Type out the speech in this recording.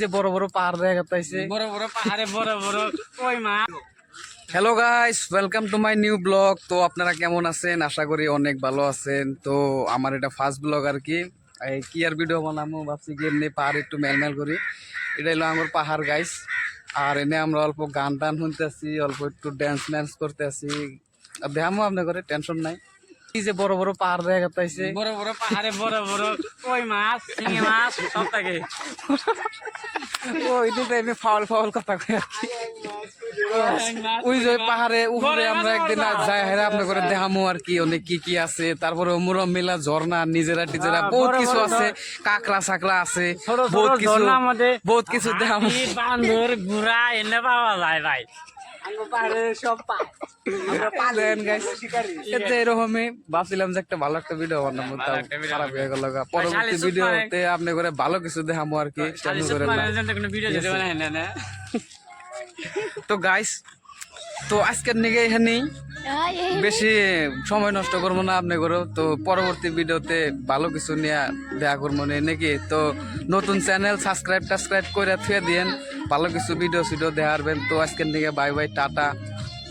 যে বড় বড় পাহাড় দেখা যাচ্ছে, বড় বড় পাহাড়ে বড় বড় কই মাছ। Hello guys, welcome to my new blog. তো আপনারা কেমন আছেন? আশা করি অনেক ভালো আছেন। তো আমার এটা ফার্স্ট ব্লগ আর কি। কি আর ভিডিও বানাবো ভাবছি কি এমনি পাহাড় একটু মেলমেল করি। এটা হলো আমার পাহাড় গাইস। আর এনে আমরা অল্প গান টান শুনতেছি, অল্প একটু ড্যান্স ম্যান্স করতে আসি। আর দেখামো আপনার করে, টেনশন নাই। কি যে বড় বড় পাহাড় দেখা যাচ্ছে, বড় বড় পাহাড়ে বড় বড় কই মাছ, শিঙি মাছ সব থাকে। ওইটা এমনি ফাউল ফাউল কথা কই আর কি। ওই যে পাহাড়ে উপরে আমরা একদিন যাই হেরা আপনার করে দেখামো আর কি, অনেক কি কি আছে। তারপরে মুরম মেলা, ঝর্ণা, নিজেরা টিজেরা বহুত কিছু আছে, কাকড়া সাকড়া আছে, বহুত কিছু বহুত কিছু দেখামো। বান্দর ঘোড়া এনে পাওয়া যায় ভাই। এরকমই ভাবছিলাম যে একটা ভালো একটা ভিডিও বানাবো, তাও খারাপ হয়ে গেল। পরবর্তী ভিডিওতে আপনি করে ভালো কিছু দেখামো আর কি। তো গাইস, তো আজকের নিগে এখানেই, বেশি সময় নষ্ট করবো না আপনি করো। তো পরবর্তী ভিডিওতে ভালো কিছু নিয়ে দেখা করবো নাকি। তো নতুন চ্যানেল সাবস্ক্রাইব করে থুয়ে দিয়েন, ভালো কিছু ভিডিও দেখাবেন। তো আজকের নিগে বাই বাই, টাটা।